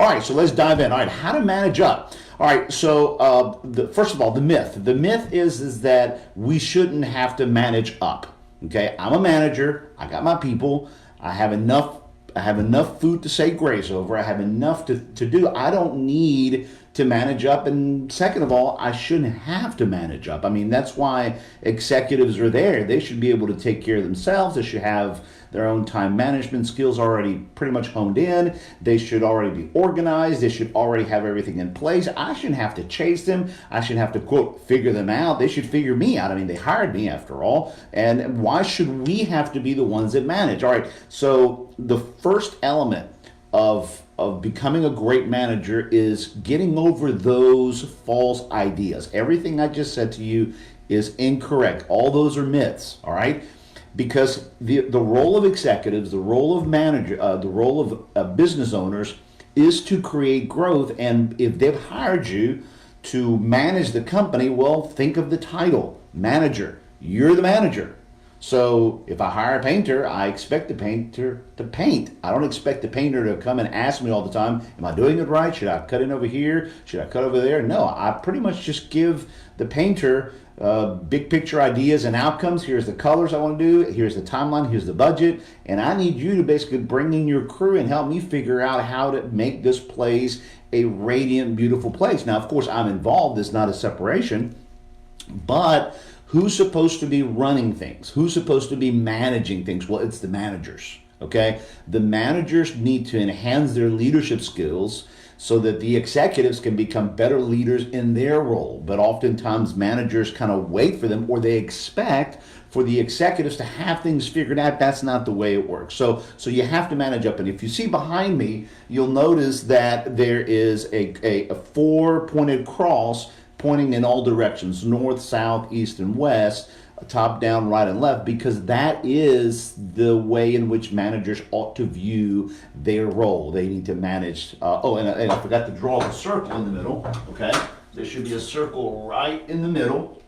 right, so let's dive in. All right, how to manage up. All right, so first of all, the myth. The myth is that we shouldn't have to manage up. Okay, I'm a manager. I got my people. I have enough. I have enough food to say grace over. I have enough to do. I don't need to manage up. And second of all, I shouldn't have to manage up. I mean, that's why executives are there. They should be able to take care of themselves. They should have their own time management skills already pretty much honed in. They should already be organized. They should already have everything in place. I shouldn't have to chase them. I shouldn't have to, quote, figure them out. They should figure me out. I mean, they hired me after all. And why should we have to be the ones that manage? All right, so the first element of becoming a great manager is getting over those false ideas. Everything I just said to you is incorrect. All those are myths, all right? Because the role of executives, the role of manager, the role of business owners is to create growth. And if they've hired you to manage the company, well, think of the title, manager. You're the manager. So if I hire a painter, I expect the painter to paint. I don't expect the painter to come and ask me all the time, am I doing it right? Should I cut in over here? Should I cut over there? No, I pretty much just give the painter big picture ideas and outcomes. Here's the colors I want to do. Here's the timeline. Here's the budget. And I need you to basically bring in your crew and help me figure out how to make this place a radiant, beautiful place. Now, of course, I'm involved. It's not a separation. But who's supposed to be running things? Who's supposed to be managing things? Well, it's the managers. Okay? The managers need to enhance their leadership skills so that the executives can become better leaders in their role. But oftentimes managers kind of wait for them, or they expect for the executives to have things figured out. That's not the way it works. So you have to manage up. And if you see behind me, you'll notice that there is a four-pointed cross pointing in all directions, north, south, east, and west, top, down, right, and left, because that is the way in which managers ought to view their role. They need to manage. And I forgot to draw the circle in the middle. Okay, there should be a circle right in the middle.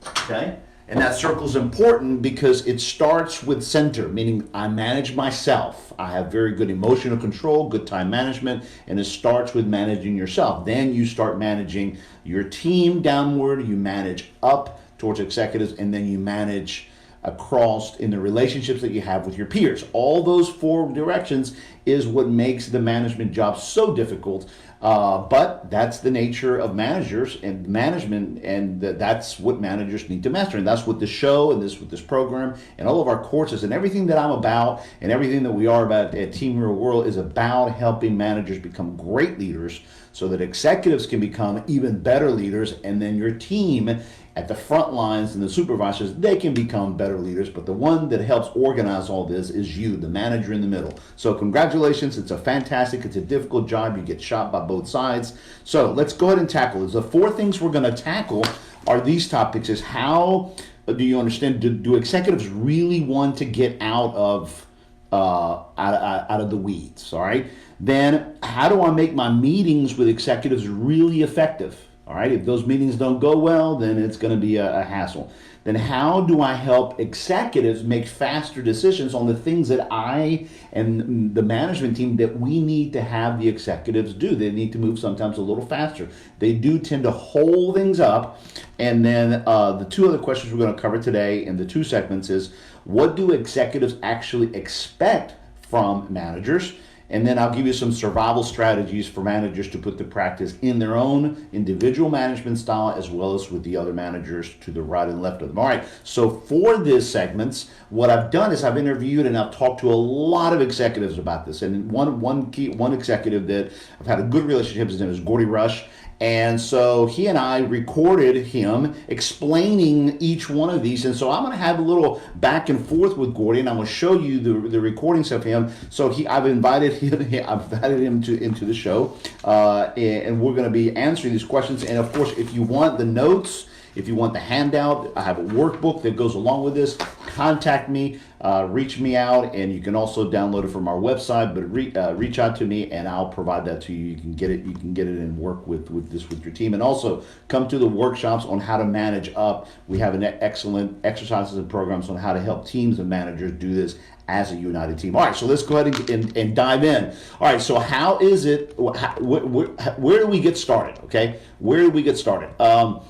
Okay, and that circle is important because it starts with center, meaning I manage myself. I have very good emotional control, good time management, and it starts with managing yourself. Then you start managing your team downward. You manage up towards executives, and then you manage across in the relationships that you have with your peers. All those four directions is what makes the management job so difficult. But that's the nature of managers and management, and that's what managers need to master. And that's what the show and this program and all of our courses and everything that I'm about and everything that we are about at Team Real World is about helping managers become great leaders so that executives can become even better leaders, and then your team at the front lines and the supervisors, they can become better leaders, but the one that helps organize all this is you, the manager in the middle. So congratulations, it's a difficult job. You get shot by both sides. So let's go ahead and tackle this. The four things we're gonna tackle are these topics: is how do you understand, do executives really want to get out of the weeds, all right? Then how do I make my meetings with executives really effective? All right, if those meetings don't go well, then it's going to be a hassle. Then how do I help executives make faster decisions on the things that I and the management team that we need to have the executives do? They need to move sometimes a little faster. They do tend to hold things up. And then the two other questions we're going to cover today in the two segments is, what do executives actually expect from managers? And then I'll give you some survival strategies for managers to put to practice in their own individual management style, as well as with the other managers to the right and left of them. All right, so for these segments, what I've done is I've interviewed and I've talked to a lot of executives about this. And one executive that I've had a good relationship, his name is Gordy Rush. And so he and I recorded him explaining each one of these. And so I'm going to have a little back and forth with Gordy, and I'm going to show you the recordings of him. So I've invited him into the show, and we're going to be answering these questions. And of course, if you want the notes, if you want the handout, I have a workbook that goes along with this. Contact me. reach me out, and you can also download it from our website. But reach out to me, and I'll provide that to you. You can get it. You can get it and work with your team, and also come to the workshops on how to manage up. We have an excellent exercises and programs on how to help teams and managers do this as a united team. All right, so let's go ahead and dive in. All right, so how is it? Where do we get started? Okay, where do we get started?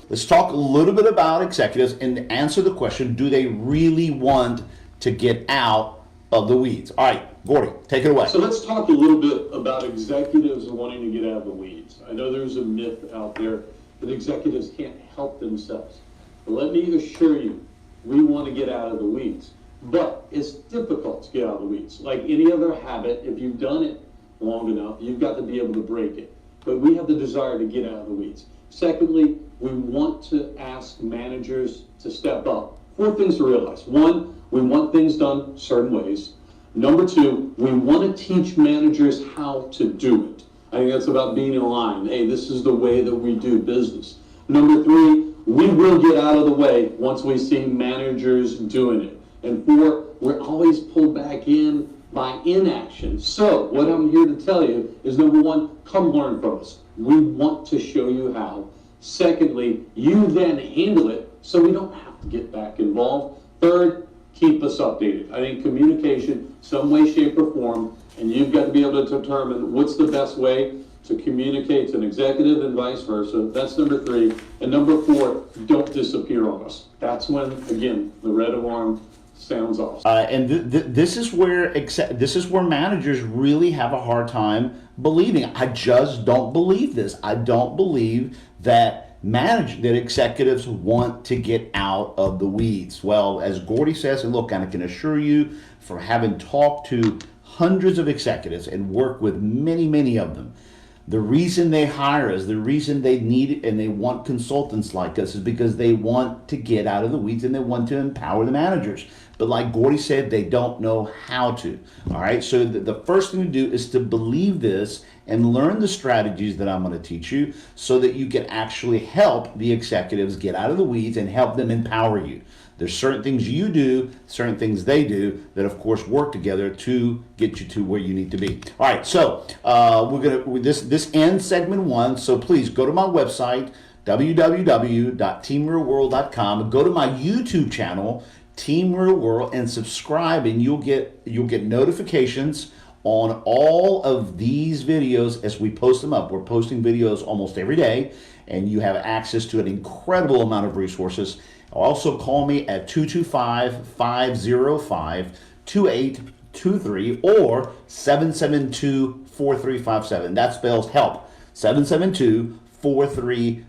Let's talk a little bit about executives and answer the question: do they really want to get out of the weeds? All right, Gordy, take it away. So let's talk a little bit about executives wanting to get out of the weeds. I know there's a myth out there that executives can't help themselves. But let me assure you, we want to get out of the weeds. But it's difficult to get out of the weeds. Like any other habit, if you've done it long enough, you've got to be able to break it. But we have the desire to get out of the weeds. Secondly, we want to ask managers to step up. 4 things to realize. 1, we want things done certain ways. Number 2, we want to teach managers how to do it. I think that's about being in line. Hey, this is the way that we do business. Number 3, we will get out of the way once we see managers doing it. And 4, we're always pulled back in by inaction. So what I'm here to tell you is, number 1, come learn from us. We want to show you how. Secondly, you then handle it so we don't have to get back involved. Third, keep us updated. I think communication, some way, shape, or form, and you've got to be able to determine what's the best way to communicate to an executive and vice versa. That's number 3. And number 4, don't disappear on us. That's when, again, the red alarm sounds off. And this is where managers really have a hard time believing. I just don't believe this. I don't believe that executives want to get out of the weeds. Well, as Gordy says, and look, I can assure you from having talked to hundreds of executives and worked with many of them, the reason they hire us, the reason they need and they want consultants like us is because they want to get out of the weeds and they want to empower the managers. But like Gordy said, they don't know how to. All right, so the first thing to do is to believe this and learn the strategies that I'm going to teach you so that you can actually help the executives get out of the weeds and help them empower you. There's certain things you do, certain things they do that, of course, work together to get you to where you need to be. All right, so this ends segment 1. So please go to my website, www.teamrealworld.com. Go to my YouTube channel, Team Real World, and subscribe, and you'll get notifications on all of these videos as we post them up. We're posting videos almost every day, and you have access to an incredible amount of resources. Also call me at 225-505-2823 or 772-4357. That spells help. 772-4357.